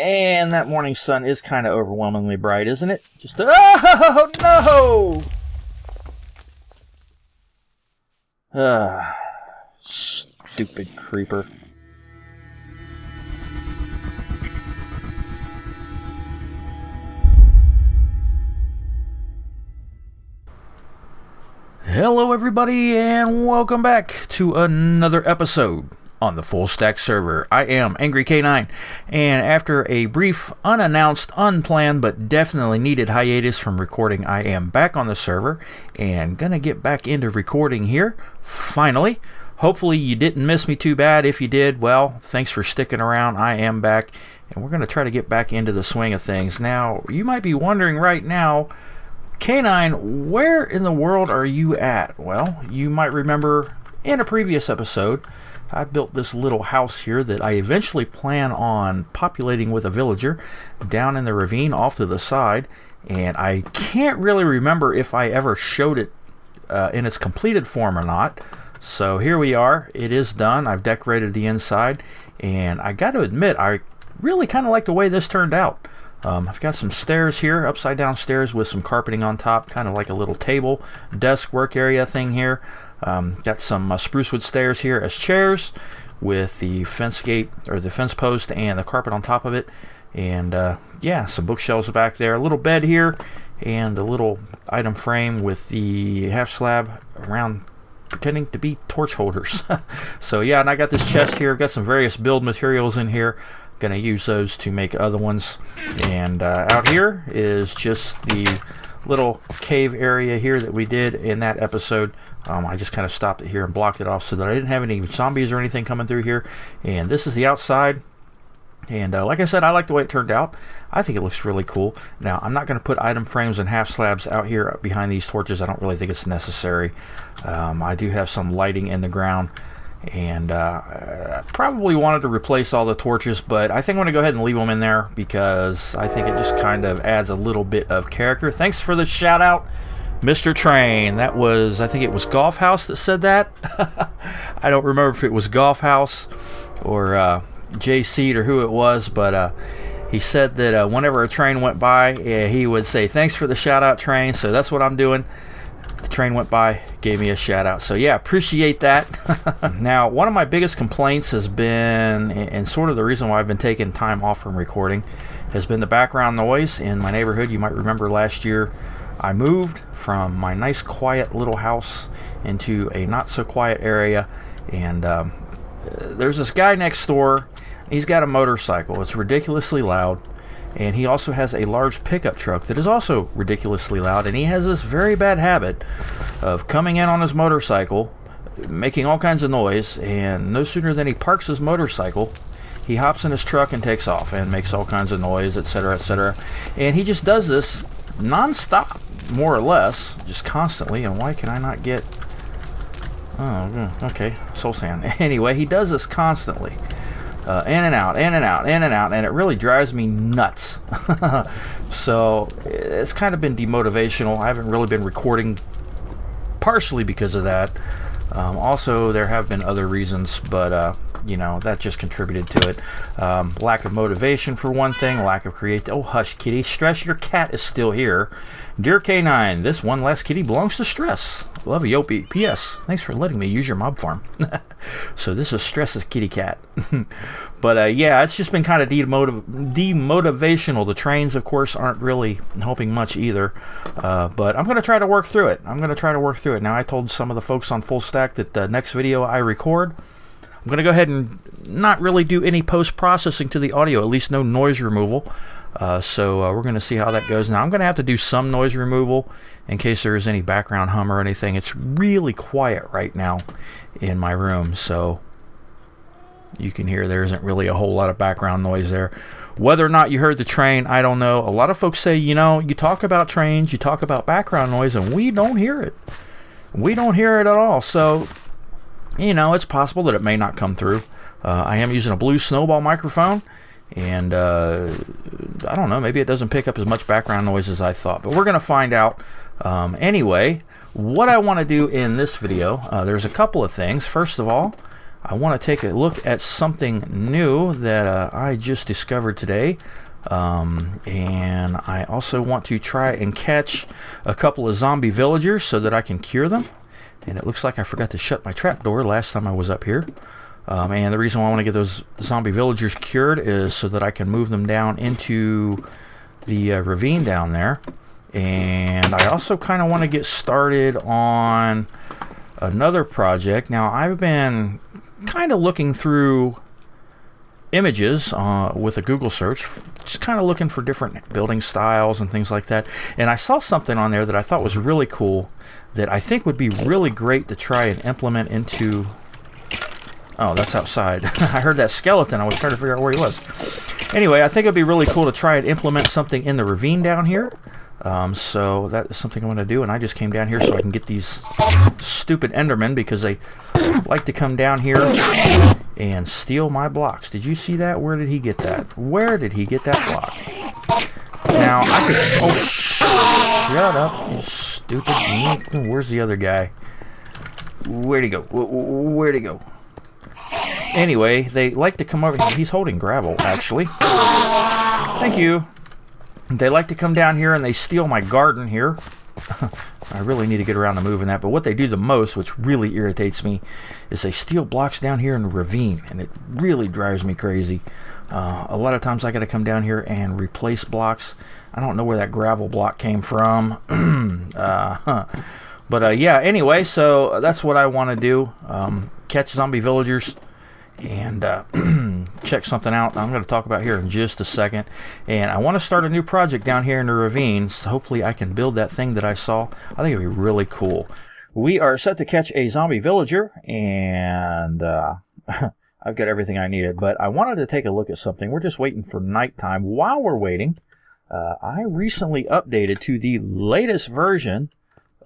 And that morning sun is kind of overwhelmingly bright, isn't it? Just oh no! Stupid creeper. Hello everybody and welcome back to another episode on the Fullstack Server. I am Angry K9, and after a brief, unannounced, unplanned, but definitely needed hiatus from recording, I am back on the server and gonna get back into recording here, finally. Hopefully you didn't miss me too bad. If you did, well, thanks for sticking around. I am back, and we're gonna try to get back into the swing of things. Now, you might be wondering right now, K9, where in the world are you at? Well, you might remember in a previous episode, I built this little house here that I eventually plan on populating with a villager down in the ravine off to the side, and I can't really remember if I ever showed it in its completed form or not. So here we are. It is done. I've decorated the inside, and I got to admit, I really kind of like the way this turned out. I've got some stairs here, upside down stairs with some carpeting on top, kind of like a little table, desk, work area thing here. Got some spruce wood stairs here as chairs with the fence gate or the fence post and the carpet on top of it. And yeah, some bookshelves back there, a little bed here, and a little item frame with the half slab around pretending to be torch holders. So yeah, and I got this chest here. I've got some various build materials in here. Gonna use those to make other ones. And out here is just the little cave area here that we did in that episode. I just kind of stopped it here and blocked it off so that I didn't have any zombies or anything coming through here. And this is the outside. And like I said, I like the way it turned out. I think it looks really cool. Now, I'm not going to put item frames and half slabs out here behind these torches. I don't really think it's necessary. I do have some lighting in the ground. And I probably wanted to replace all the torches, but I think I'm going to go ahead and leave them in there because I think it just kind of adds a little bit of character. Thanks for the shout out, Mr. Train. That was, I think it was Golf House that said that. I don't remember if it was Golf House or JC or who it was, but he said that whenever a train went by, he would say, thanks for the shout out, Train. So that's what I'm doing. The train went by, gave me a shout out. So yeah, appreciate that. Now, one of my biggest complaints has been, and sort of the reason why I've been taking time off from recording, has been the background noise in my neighborhood. You might remember last year I moved from my nice quiet little house into a not so quiet area, and there's this guy next door. He's got a motorcycle. It's ridiculously loud. And he also has a large pickup truck that is also ridiculously loud. And he has this very bad habit of coming in on his motorcycle, making all kinds of noise. And no sooner than he parks his motorcycle, he hops in his truck and takes off and makes all kinds of noise, etc., etc. And he just does this non-stop, more or less, just constantly. And why can I not get... Oh, okay, soul sand. Anyway, he does this constantly. In and out, in and out, in and out, and it really drives me nuts. So it's kind of been demotivational. I haven't really been recording partially because of that. Also, there have been other reasons, but you know, that just contributed to it. Lack of motivation for one thing, lack of creativity. Oh, hush, kitty. Stress, your cat is still here. Dear K9, this one last kitty belongs to Stress. Love you, Opie. P.S. Thanks for letting me use your mob farm. So this is Stress's kitty cat. But yeah, it's just been kind of demotivational. The trains, of course, aren't really helping much either. But I'm going to try to work through it. Now, I told some of the folks on Fullstack that the next video I record, I'm going to go ahead and not really do any post-processing to the audio, at least no noise removal. So we're going to see how that goes. Now, I'm going to have to do some noise removal in case there is any background hum or anything. It's really quiet right now in my room, so you can hear there isn't really a whole lot of background noise there. Whether or not you heard the train, I don't know. A lot of folks say, you know, you talk about trains, you talk about background noise, and we don't hear it. We don't hear it at all. So, you know, it's possible that it may not come through. I am using a blue snowball microphone, and I don't know, maybe it doesn't pick up as much background noise as I thought, but we're going to find out. Anyway, what I want to do in this video, there's a couple of things. First of all, I want to take a look at something new that I just discovered today. And I also want to try and catch a couple of zombie villagers so that I can cure them. And it looks like I forgot to shut my trapdoor last time I was up here. And the reason why I want to get those zombie villagers cured is so that I can move them down into the ravine down there. And I also kind of want to get started on another project. Now, I've been kind of looking through images with a Google search, just kind of looking for different building styles and things like that. And I saw something on there that I thought was really cool that I think would be really great to try and implement into... Oh, that's outside. I heard that skeleton. I was trying to figure out where he was. Anyway, I think it'd be really cool to try and implement something in the ravine down here. So that is something I'm going to do, and I just came down here so I can get these stupid Endermen because they like to come down here and steal my blocks. Did you see that? Where did he get that? Where did he get that block? Now, I could... Oh, shut up, you stupid... Where's the other guy? Where'd he go? Where'd he go? Anyway, they like to come over... He's holding gravel, actually. Thank you. They like to come down here and they steal my garden here. I really need to get around to moving that. But what they do the most, which really irritates me, is they steal blocks down here in the ravine. And it really drives me crazy. A lot of times I got to come down here and replace blocks. I don't know where that gravel block came from. But yeah, anyway, so that's what I want to do. Catch zombie villagers and check something out I'm going to talk about here in just a second. And I want to start a new project down here in the ravine, so hopefully I can build that thing that I saw. I think it'd be really cool. We are set to catch a zombie villager, and I've got everything I needed, but I wanted to take a look at something. We're just waiting for nighttime. While we're waiting, I recently updated to the latest version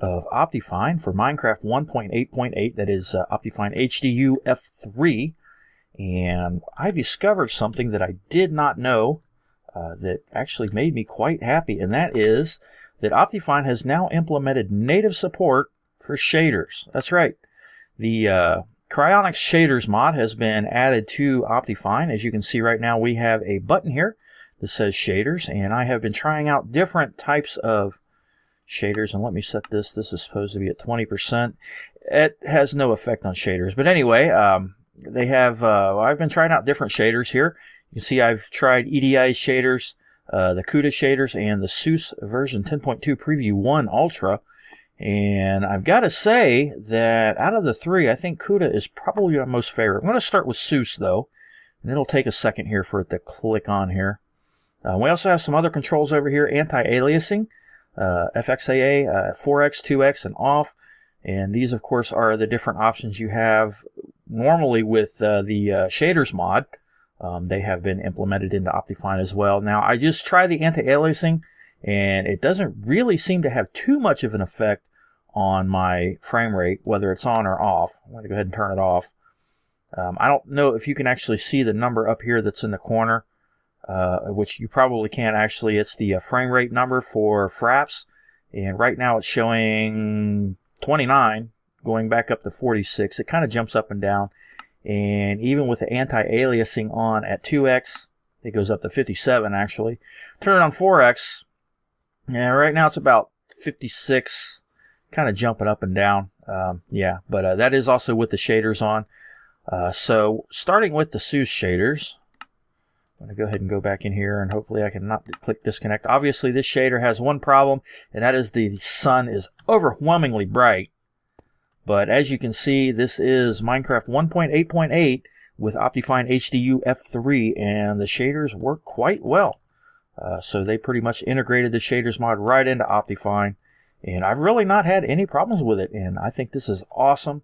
of Optifine for Minecraft 1.8.8, that is Optifine HDU F3. And I discovered something that I did not know that actually made me quite happy, and that is that Optifine has now implemented native support for shaders. That's right. The Cryonics Shaders mod has been added to Optifine. As you can see right now, we have a button here that says shaders, and I have been trying out different types of shaders. And let me set this. This is supposed to be at 20%. It has no effect on shaders. But anyway, they have, I've been trying out different shaders here. You can see I've tried EDI shaders, the CUDA shaders, and the SEUS version 10.2 Preview 1 Ultra. And I've got to say that out of the three, I think CUDA is probably my most favorite. I'm going to start with SEUS, though, and it'll take a second here for it to click on here. We also have some other controls over here, anti-aliasing, FXAA, 4X, 2X, and off. And these, of course, are the different options you have normally with the shaders mod. They have been implemented into Optifine as well. Now, I just tried the anti-aliasing, and it doesn't really seem to have too much of an effect on my frame rate, whether it's on or off. I'm going to go ahead and turn it off. I don't know if you can actually see the number up here that's in the corner, which you probably can't actually. It's the frame rate number for Fraps, and right now it's showing 29, going back up to 46. It kind of jumps up and down, and even with the anti-aliasing on at 2x, it goes up to 57 actually. Turn it on 4x, yeah, right now it's about 56, kind of jumping up and down. Yeah, but that is also with the shaders on. So starting with the SEUS shaders, I'm going to go ahead and go back in here, and hopefully I can not click disconnect. Obviously, this shader has one problem, and that is the sun is overwhelmingly bright. But as you can see, this is Minecraft 1.8.8 with Optifine HDU F3, and the shaders work quite well. So they pretty much integrated the shaders mod right into Optifine, and I've really not had any problems with it, and I think this is awesome.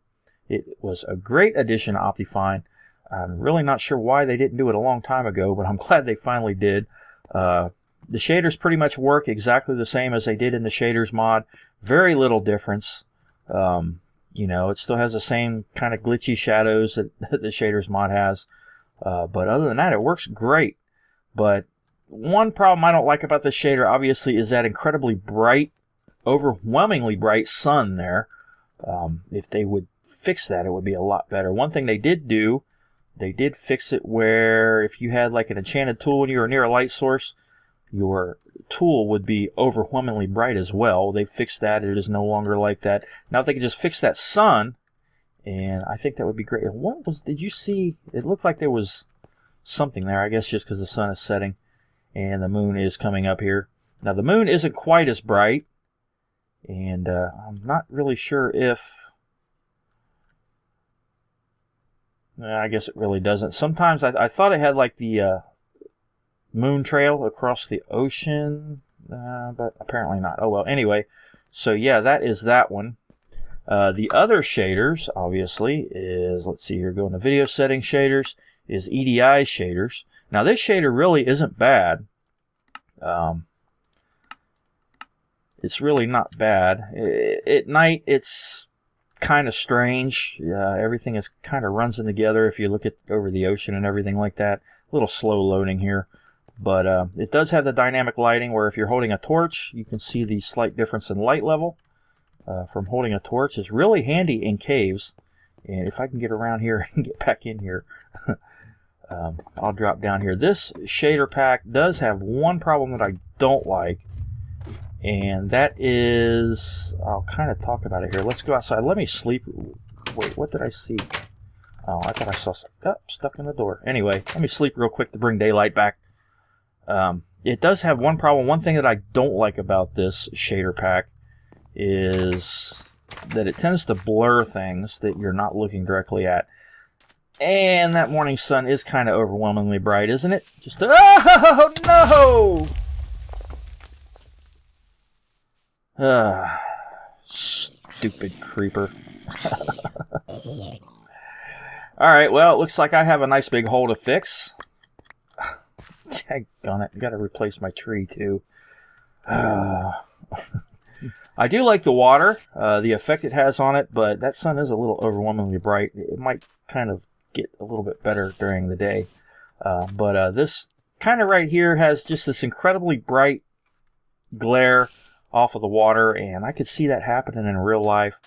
It was a great addition to Optifine. I'm really not sure why they didn't do it a long time ago, but I'm glad they finally did. The shaders pretty much work exactly the same as they did in the shaders mod. Very little difference. You know, it still has the same kind of glitchy shadows that the shaders mod has. But other than that, it works great. But one problem I don't like about this shader, obviously, is that incredibly bright, overwhelmingly bright sun there. If they would fix that, it would be a lot better. One thing they did do, they did fix it where if you had like an enchanted tool and you were near a light source, your tool would be overwhelmingly bright as well. They fixed that. It is no longer like that. Now if they could just fix that sun, and I think that would be great. And what was, did you see, it looked like there was something there, I guess just because the sun is setting and the moon is coming up here. Now the moon isn't quite as bright, and I'm not really sure if, I guess it really doesn't. Sometimes I thought it had like the moon trail across the ocean, but apparently not. Oh well, anyway, so yeah, that is that one. The other shaders, obviously, is, let's see here, go into video settings shaders, is EDI shaders. Now this shader really isn't bad. It's really not bad. At night, it's kind of strange. Everything is kind of runs in together if you look at over the ocean and everything like that. A little slow loading here. But it does have the dynamic lighting where if you're holding a torch, you can see the slight difference in light level from holding a torch. It's really handy in caves. And if I can get around here and get back in here, I'll drop down here. This shader pack does have one problem that I don't like. And that is, I'll kind of talk about it here. Let's go outside. Let me sleep. Wait, what did I see? Oh, I thought I saw stuck in the door. Anyway, let me sleep real quick to bring daylight back. It does have one problem. One thing that I don't like about this shader pack is that it tends to blur things that you're not looking directly at. And that morning sun is kind of overwhelmingly bright, isn't it? Just oh no! Stupid creeper. Alright, well, it looks like I have a nice big hole to fix. Daggone it, gotta replace my tree too. I do like the water, the effect it has on it, but that sun is a little overwhelmingly bright. It might kind of get a little bit better during the day. But this kind of right here has just this incredibly bright glare off of the water, and I could see that happening in real life.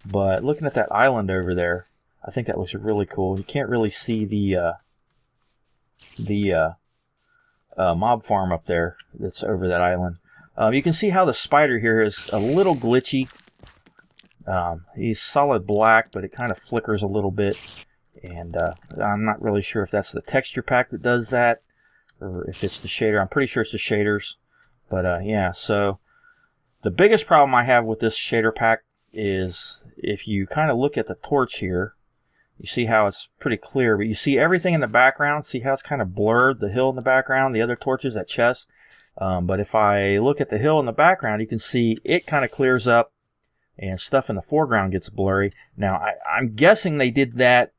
But looking at that island over there, I think that looks really cool. You can't really see the mob farm up there that's over that island. You can see how the spider here is a little glitchy. He's solid black, but it kind of flickers a little bit. And I'm not really sure if that's the texture pack that does that, or if it's the shader. I'm pretty sure it's the shaders. But yeah, so the biggest problem I have with this shader pack is if you kind of look at the torch here, you see how it's pretty clear, but you see everything in the background. See how it's kind of blurred, the hill in the background, the other torches, that chest. But if I look at the hill in the background, you can see it kind of clears up and stuff in the foreground gets blurry. Now, I'm guessing they did that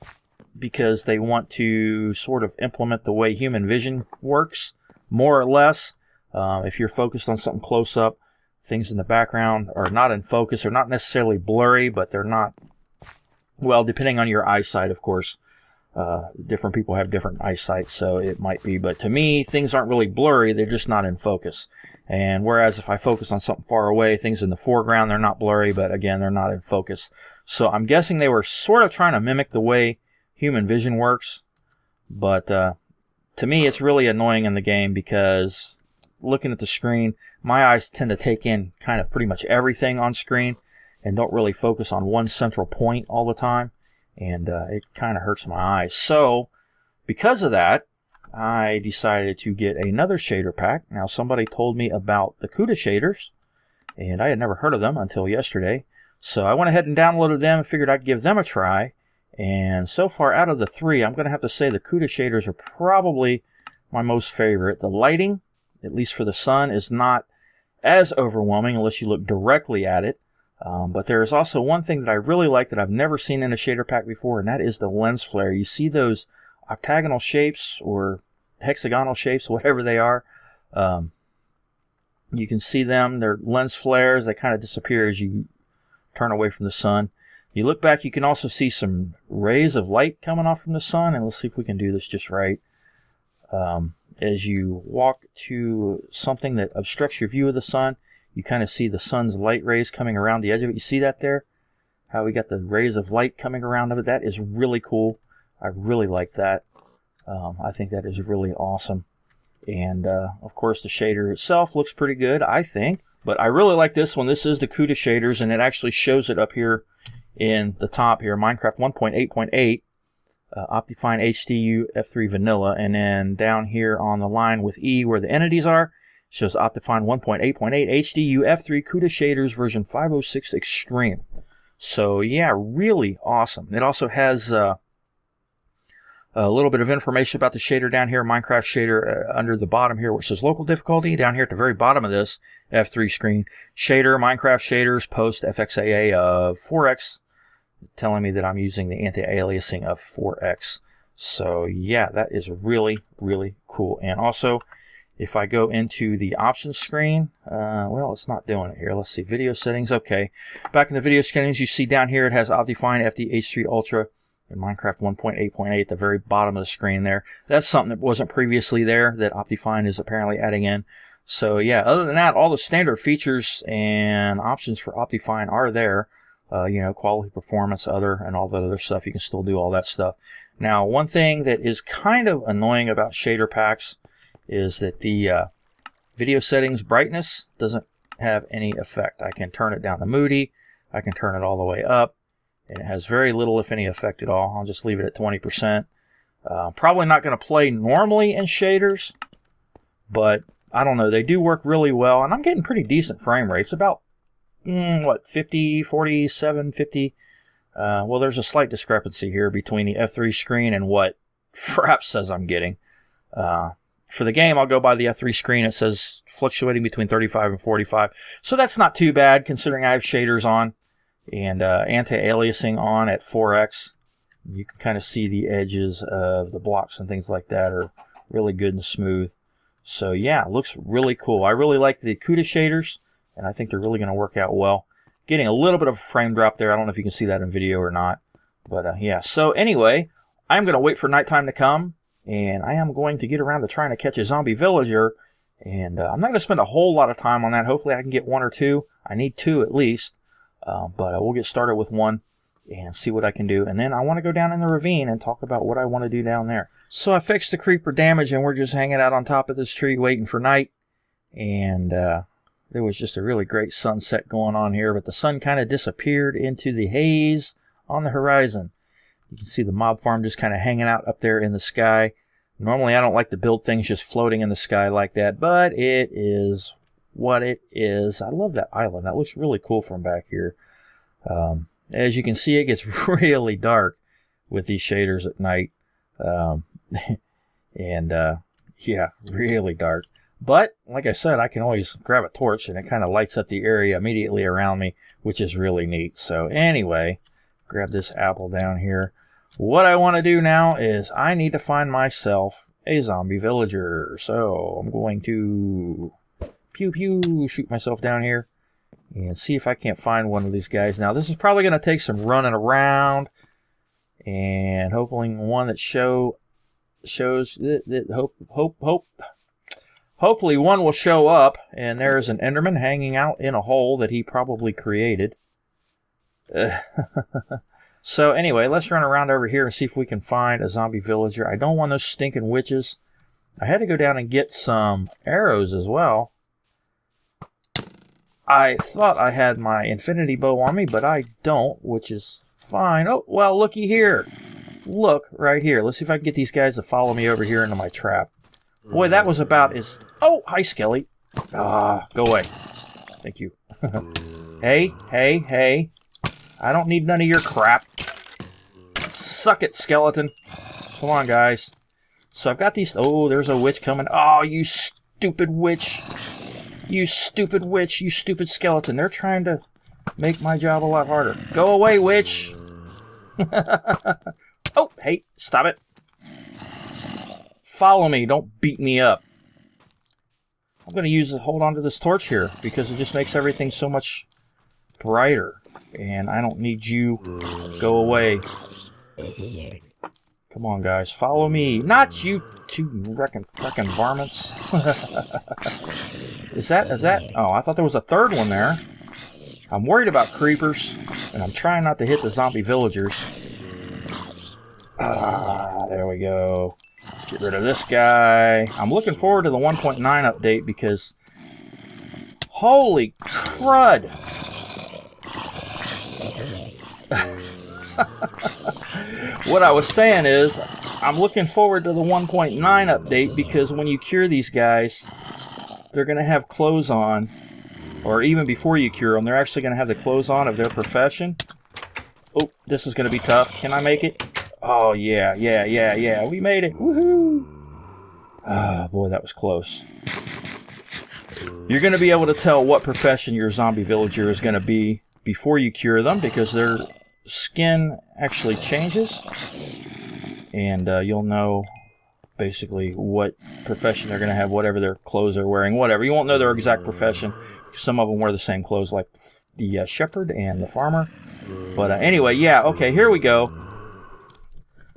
because they want to sort of implement the way human vision works, more or less. If you're focused on something close up, things in the background are not in focus, or not necessarily blurry, but they're not, well, depending on your eyesight, of course. Different people have different eyesight, so it might be. But to me, things aren't really blurry, they're just not in focus. And whereas if I focus on something far away, things in the foreground, they're not blurry, but again, they're not in focus. So I'm guessing they were sort of trying to mimic the way human vision works. But to me, it's really annoying in the game because looking at the screen, my eyes tend to take in kind of pretty much everything on screen and don't really focus on one central point all the time. And it kind of hurts my eyes. So because of that, I decided to get another shader pack. Now, somebody told me about the CUDA shaders, and I had never heard of them until yesterday. So I went ahead and downloaded them and figured I'd give them a try. And so far, out of the three, I'm going to have to say the CUDA shaders are probably my most favorite. The lighting, at least for the sun, is not as overwhelming unless you look directly at it. But there is also one thing that I really like that I've never seen in a shader pack before, and that is the lens flare. You see those octagonal shapes or hexagonal shapes, whatever they are. You can see them. They're lens flares. They kind of disappear as you turn away from the sun. You look back, you can also see some rays of light coming off from the sun, and let's see if we can do this just right. As you walk to something that obstructs your view of the sun, you kind of see the sun's light rays coming around the edge of it. You see that there? how we got the rays of light coming around of it. That is really cool. I really like that. I think that is really awesome. And, of course, the shader itself looks pretty good, I think. But I really like this one. This is the CUDA shaders, and it actually shows it up here in the top here. Minecraft 1.8.8, Optifine HDU F3 Vanilla. And then down here on the line with E where the entities are, shows Optifine 1.8.8 HDU F3 CUDA shaders version 506 Extreme. So, yeah, really awesome. It also has... a little bit of information about the shader down here, Minecraft shader under the bottom here, which says local difficulty. Down here at the very bottom of this F3 screen, shader, Minecraft shaders, post FXAA of 4x, telling me that I'm using the anti-aliasing of 4x. So yeah, that is really, really cool. And also, if I go into the options screen, well, it's not doing it here. Let's see, video settings. Okay, back in the video settings, you see down here it has Optifine FDH3 Ultra in Minecraft 1.8.8 at the very bottom of the screen there. That's something that wasn't previously there that Optifine is apparently adding in. So yeah, other than that, all the standard features and options for Optifine are there. You know, quality, performance, other, and all that other stuff. You can still do all that stuff. Now, one thing that is kind of annoying about shader packs is that the video settings brightness doesn't have any effect. I can turn it down to moody. I can turn it all the way up. And it has very little, if any, effect at all. I'll just leave it at 20%. Probably not going to play normally in shaders, but I don't know. They do work really well, and I'm getting pretty decent frame rates. About, 50, 47, 50. Well, there's a slight discrepancy here between the F3 screen and what Fraps says I'm getting. For the game, I'll go by the F3 screen. It says fluctuating between 35 and 45. So that's not too bad, considering I have shaders on. And anti-aliasing on at 4x. You can kind of see the edges of the blocks and things like that are really good and smooth. So yeah, it looks really cool. I really like the CUDA shaders, and I think they're really going to work out well. Getting a little bit of a frame drop there. I don't know if you can see that in video or not. But yeah, so anyway, I'm going to wait for nighttime to come, and I am going to get around to trying to catch a zombie villager. And I'm not going to spend a whole lot of time on that. Hopefully I can get one or two. I need two at least. But we'll get started with one and see what I can do. And then I want to go down in the ravine and talk about what I want to do down there. So I fixed the creeper damage, and we're just hanging out on top of this tree waiting for night. And there was just a really great sunset going on here, but the sun kind of disappeared into the haze on the horizon. You can see the mob farm just kind of hanging out up there in the sky. Normally I don't like to build things just floating in the sky like that, but it is what it is. I love that island. That looks really cool from back here. As you can see, it gets really dark with these shaders at night. Yeah, really dark. But, like I said, I can always grab a torch and it kind of lights up the area immediately around me, which is really neat. So anyway, grab this apple down here. What I want to do now is I need to find myself a zombie villager. So I'm going to pew pew shoot myself down here and see if I can't find one of these guys. Now this is probably going to take some running around and hopefully one that shows that hopefully one will show up. And there's an Enderman hanging out in a hole that he probably created. So anyway, let's run around over here and see if we can find a zombie villager. I don't want those stinking witches. I had to go down and get some arrows as well. I thought I had my infinity bow on me, but I don't, which is fine. Oh, well, looky here. Look, right here. Let's see if I can get these guys to follow me over here into my trap. Boy, that was about as... Oh, hi, Skelly. Ah, go away. Thank you. Hey, hey, hey. I don't need none of your crap. Suck it, skeleton. Come on, guys. So I've got these... Oh, there's a witch coming. Oh, you stupid witch. You stupid witch. You stupid skeleton. They're trying to make my job a lot harder. Go away, witch. Oh, hey, stop it. Follow me. Don't beat me up. I'm going to hold on to this torch here because it just makes everything so much brighter. And I don't need you. Go away. Come on, guys. Follow me. Not you two frickin' varmints. Is that? Oh, I thought there was a third one there. I'm worried about creepers, and I'm trying not to hit the zombie villagers. There we go. Let's get rid of this guy. I'm looking forward to the 1.9 update because, holy crud! What I was saying is, I'm looking forward to the 1.9 update because when you cure these guys, they're going to have clothes on, or even before you cure them, they're actually going to have the clothes on of their profession. Oh, this is going to be tough. Can I make it? Oh, yeah. We made it. Woohoo! Oh, boy, that was close. You're going to be able to tell what profession your zombie villager is going to be before you cure them because their skin actually changes. And you'll know basically what profession they're going to have, whatever their clothes are wearing, whatever. You won't know their exact profession. Some of them wear the same clothes, like the shepherd and the farmer. But anyway, yeah, okay, here we go.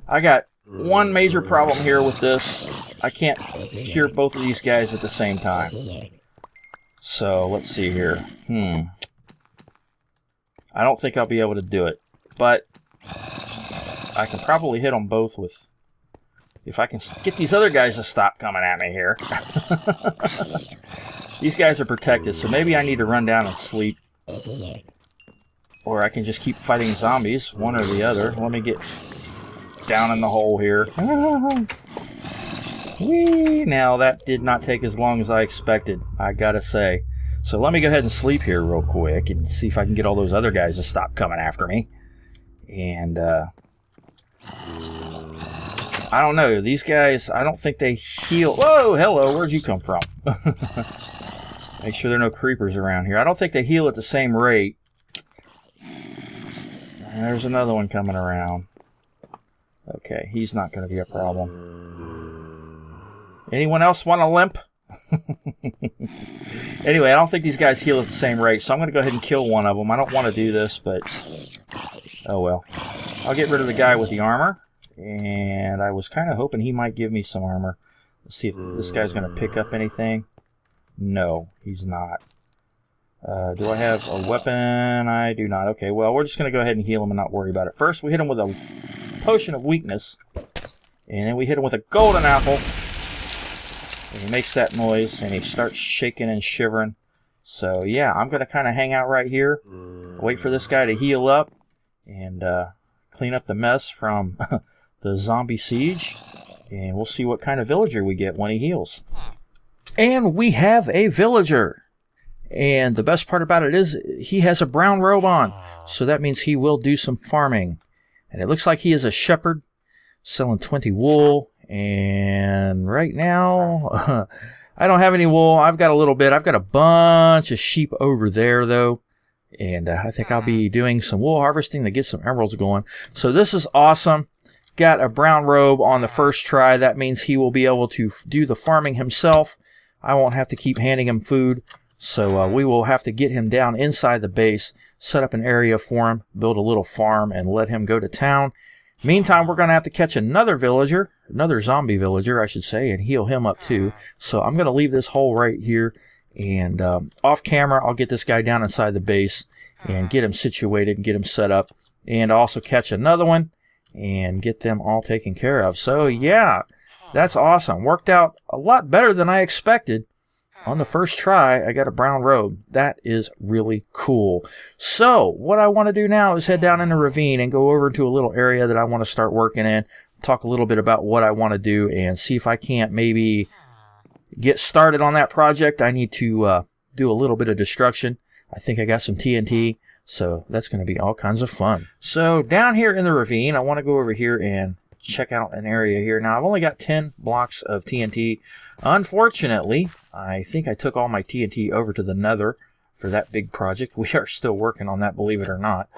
I got one major problem here with this. I can't cure both of these guys at the same time. So, let's see here. I don't think I'll be able to do it. But I can probably hit them both with... If I can get these other guys to stop coming at me here. These guys are protected, so maybe I need to run down and sleep. Or I can just keep fighting zombies, one or the other. Let me get down in the hole here. Whee! Now, that did not take as long as I expected, I gotta say. So let me go ahead and sleep here real quick and see if I can get all those other guys to stop coming after me. And, I don't know. These guys, I don't think they heal. Whoa, hello, where'd you come from? Make sure there are no creepers around here. I don't think they heal at the same rate. And there's another one coming around. Okay, he's not going to be a problem. Anyone else want a limp? Anyway, I don't think these guys heal at the same rate, so I'm going to go ahead and kill one of them. I don't want to do this, but oh well. I'll get rid of the guy with the armor. And I was kind of hoping he might give me some armor. Let's see if this guy's going to pick up anything. No, he's not. Do I have a weapon? I do not. Okay, well, we're just going to go ahead and heal him and not worry about it. First, we hit him with a potion of weakness. And then we hit him with a golden apple. And he makes that noise, and he starts shaking and shivering. So, yeah, I'm going to kind of hang out right here. Wait for this guy to heal up. And clean up the mess from... the zombie siege, and we'll see what kind of villager we get when he heals. And we have a villager. And the best part about it is he has a brown robe on, so that means he will do some farming. And it looks like he is a shepherd, selling 20 wool, and right now, I don't have any wool. I've got a little bit. I've got a bunch of sheep over there, though. And I think I'll be doing some wool harvesting to get some emeralds going. So this is awesome. Got a brown robe on the first try. That means he will be able to do the farming himself. I won't have to keep handing him food. So we will have to get him down inside the base, set up an area for him, build a little farm, and let him go to town. Meantime, we're going to have to catch another villager, another zombie villager, I should say, and heal him up too. So I'm going to leave this hole right here. And off camera, I'll get this guy down inside the base and get him situated and get him set up. And also catch another one and get them all taken care of. So yeah, that's awesome. Worked out a lot better than I expected. On the first try, I got a brown robe. That is really cool. So what I want to do now is head down in the ravine and go over to a little area that I want to start working in. Talk a little bit about what I want to do and see if I can't maybe get started on that project. I need to do a little bit of destruction. I think I got some TNT. So that's going to be all kinds of fun. So down here in the ravine, I want to go over here and check out an area here. Now, I've only got 10 blocks of TNT. Unfortunately, I think I took all my TNT over to the Nether for that big project. We are still working on that, believe it or not.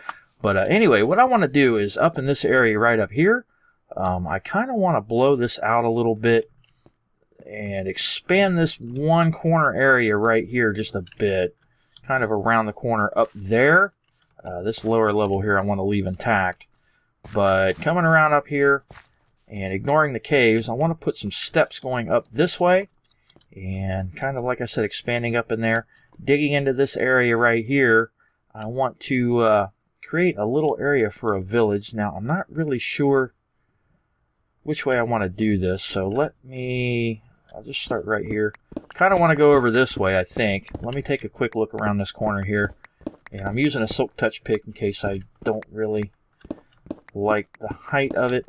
But anyway, what I want to do is up in this area right up here, I kind of want to blow this out a little bit and expand this one corner area right here just a bit. Kind of around the corner up there. This lower level here I want to leave intact. But coming around up here and ignoring the caves, I want to put some steps going up this way. And kind of like I said, expanding up in there. Digging into this area right here, I want to create a little area for a village. Now, I'm not really sure which way I want to do this, so I'll just start right here. Kind of want to go over this way, I think. Let me take a quick look around this corner here. And I'm using a silk touch pick in case I don't really like the height of it.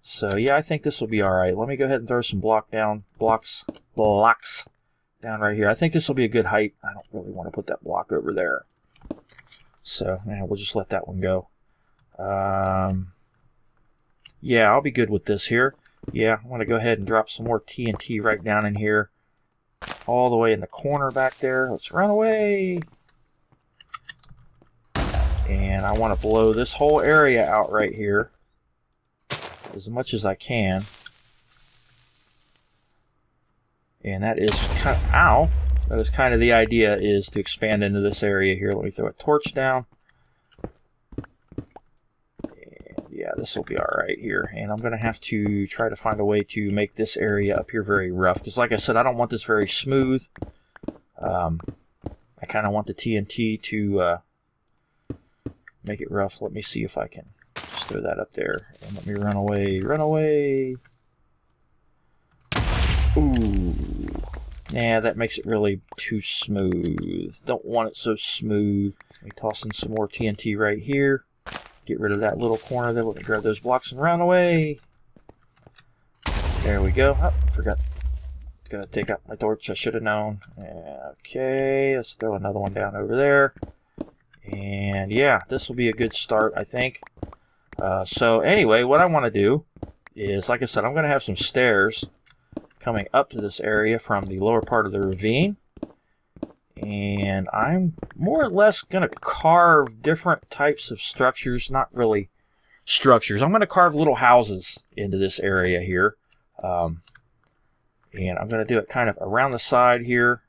So yeah, I think this will be alright. Let me go ahead and throw some blocks down right here. I think this will be a good height. I don't really want to put that block over there. So yeah, we'll just let that one go. Yeah, I'll be good with this here. Yeah, I want to go ahead and drop some more TNT right down in here. All the way in the corner back there. Let's run away. And I want to blow this whole area out right here as much as I can. And that is kind of, ow, that is kind of the idea, is to expand into this area here. Let me throw a torch down. And yeah, this will be alright here. And I'm going to have to try to find a way to make this area up here very rough. Because like I said, I don't want this very smooth. I kind of want the TNT to make it rough. Let me see if I can just throw that up there. And let me run away. Run away. Ooh. Yeah, that makes it really too smooth. Don't want it so smooth. Let me toss in some more TNT right here. Get rid of that little corner there. Let me grab those blocks and run away. There we go. Oh, forgot. Gonna take out my torch. I should have known. Okay, let's throw another one down over there. And yeah, this will be a good start, I think. So anyway, what I want to do is, like I said, I'm going to have some stairs coming up to this area from the lower part of the ravine. And I'm more or less going to carve different types of structures. Not really structures. I'm going to carve little houses into this area here. And I'm going to do it kind of around the side here.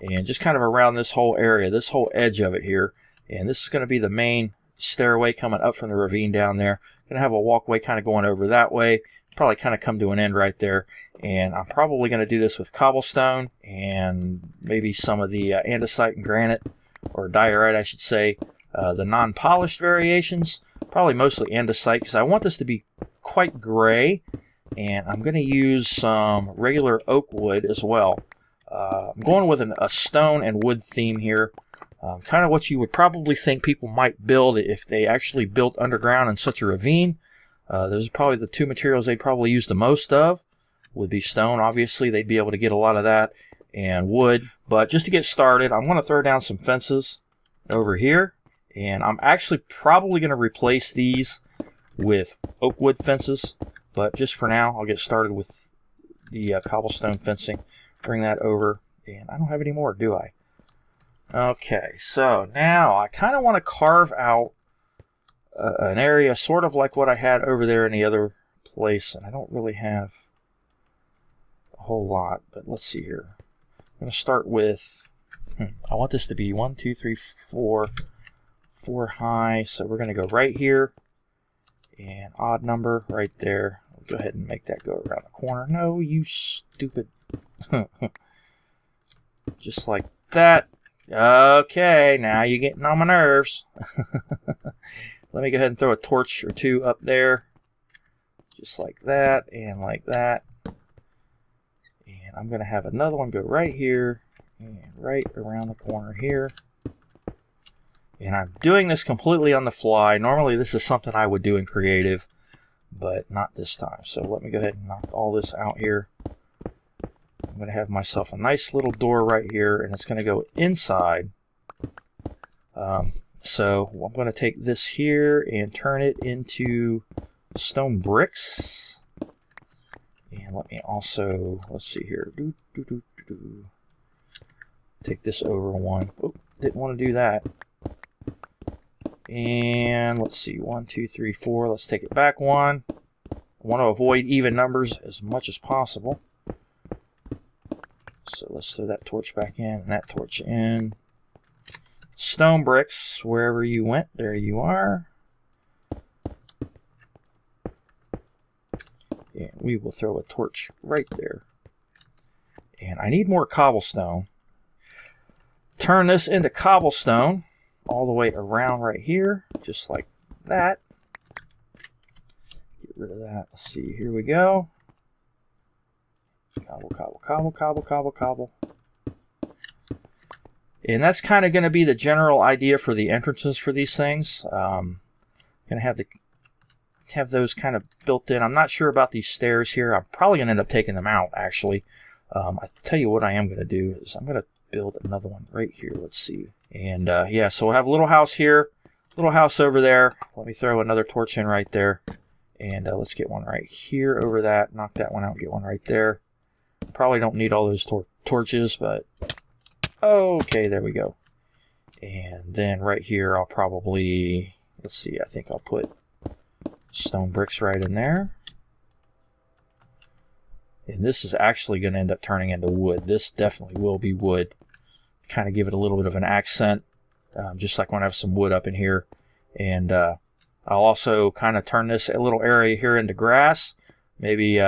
And just kind of around this whole area, this whole edge of it here. And this is going to be the main stairway coming up from the ravine down there. Going to have a walkway kind of going over that way. Probably kind of come to an end right there. And I'm probably going to do this with cobblestone and maybe some of the andesite and granite, or diorite I should say. The non-polished variations, probably mostly andesite, because I want this to be quite gray. And I'm going to use some regular oak wood as well. I'm going with a stone and wood theme here. Kind of what you would probably think people might build if they actually built underground in such a ravine. Those are probably the two materials they'd probably use the most of. Would be stone, obviously. They'd be able to get a lot of that. And wood. But just to get started, I'm going to throw down some fences over here. And I'm actually probably going to replace these with oak wood fences. But just for now, I'll get started with the cobblestone fencing. Bring that over, and I don't have any more, do I? Okay, so now I kind of want to carve out an area sort of like what I had over there in the other place, and I don't really have a whole lot, but let's see here. I'm going to start with, I want this to be 1, 2, 3, 4 high, so we're going to go right here, and odd number right there. We'll go ahead and make that go around the corner. No, you stupid. Just like that. Okay, now you're getting on my nerves. Let me go ahead and throw a torch or two up there. Just like that, and like that. And I'm going to have another one go right here, and right around the corner here. And I'm doing this completely on the fly. Normally this is something I would do in creative, but not this time. So let me go ahead and knock all this out here. I'm going to have myself a nice little door right here, and it's going to go inside. So I'm going to take this here and turn it into stone bricks. And let me also, let's see here. Take this over one. Oh, didn't want to do that. And let's see, 1, 2, 3, 4. Let's take it back one. I want to avoid even numbers as much as possible. So let's throw that torch back in and that torch in. Stone bricks, wherever you went, there you are. And we will throw a torch right there. And I need more cobblestone turn this into cobblestone all the way around right here, just like that. Get rid of that. Let's see. Here we go. Cobble, cobble, cobble, cobble, cobble, cobble. And that's kind of going to be the general idea for the entrances for these things. Going to have those kind of built in. I'm not sure about these stairs here. I'm probably going to end up taking them out, actually. I tell you what I am going to do is I'm going to build another one right here. Let's see. And yeah, so we'll have a little house here, little house over there. Let me throw another torch in right there. And let's get one right here over that. Knock that one out, get one right there. Probably don't need all those torches, but okay, there we go. And then right here, I'll probably, let's see, I think I'll put stone bricks right in there. And this is actually going to end up turning into wood. This definitely will be wood. Kind of give it a little bit of an accent, just like when I have some wood up in here. And I'll also kind of turn this little area here into grass. Maybe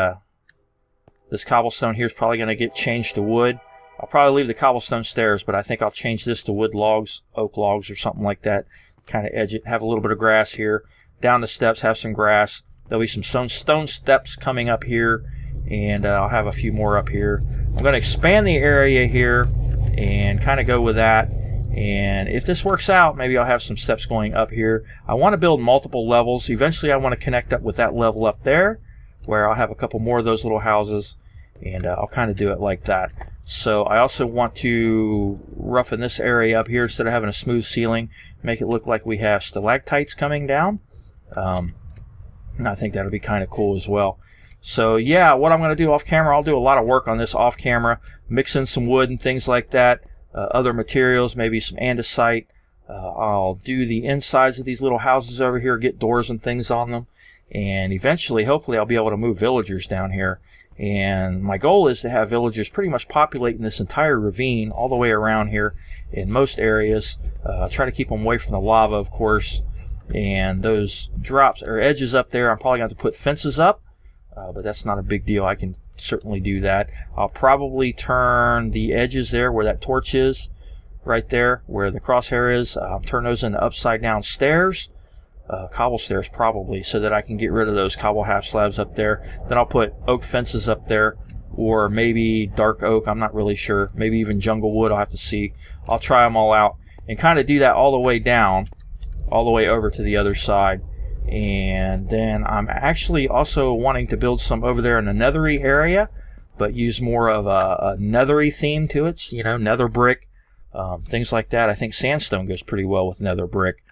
this cobblestone here is probably going to get changed to wood. I'll probably leave the cobblestone stairs, but I think I'll change this to wood logs, oak logs or something like that. Kind of edge it, have a little bit of grass here. Down the steps, have some grass. There'll be some stone steps coming up here, and I'll have a few more up here. I'm going to expand the area here and kind of go with that. And if this works out, maybe I'll have some steps going up here. I want to build multiple levels. Eventually, I want to connect up with that level up there, where I'll have a couple more of those little houses, and I'll kind of do it like that. So I also want to roughen this area up here instead of having a smooth ceiling, make it look like we have stalactites coming down. And I think that'll be kind of cool as well. So yeah, what I'm going to do off camera, I'll do a lot of work on this off camera, mix in some wood and things like that, other materials, maybe some andesite. I'll do the insides of these little houses over here, get doors and things on them, and eventually, hopefully, I'll be able to move villagers down here. And my goal is to have villagers pretty much populating this entire ravine all the way around here in most areas. Try to keep them away from the lava, of course. And those drops or edges up there, I'm probably going to have to put fences up, but that's not a big deal. I can certainly do that. I'll probably turn the edges there where that torch is, right there where the crosshair is, turn those into upside down stairs. Cobble stairs probably, so that I can get rid of those cobble half slabs up there. Then I'll put oak fences up there, or maybe dark oak, I'm not really sure, maybe even jungle wood, I'll have to see. I'll try them all out and kind of do that all the way down, all the way over to the other side. And then I'm actually also wanting to build some over there in the nethery area, but use more of a nethery theme to it, you know, nether brick, things like that. I think sandstone goes pretty well with nether brick.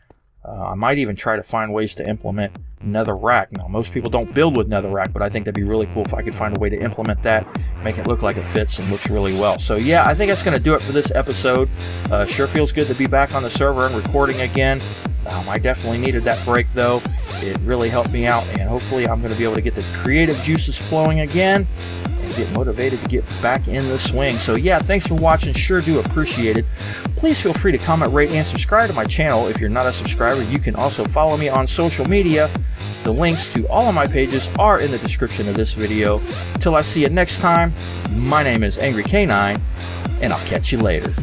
I might even try to find ways to implement netherrack. Now, most people don't build with netherrack, but I think that'd be really cool if I could find a way to implement that, make it look like it fits and looks really well. So yeah, I think that's going to do it for this episode. Sure feels good to be back on the server and recording again. I definitely needed that break, though. It really helped me out, and hopefully I'm going to be able to get the creative juices flowing again and get motivated to get back in the swing. So yeah, thanks for watching. Sure do appreciate it. Please feel free to comment, rate, and subscribe to my channel. If you're not a subscriber, you can also follow me on social media. The links to all of my pages are in the description of this video. Till I see you next time, my name is Angry K9, and I'll catch you later.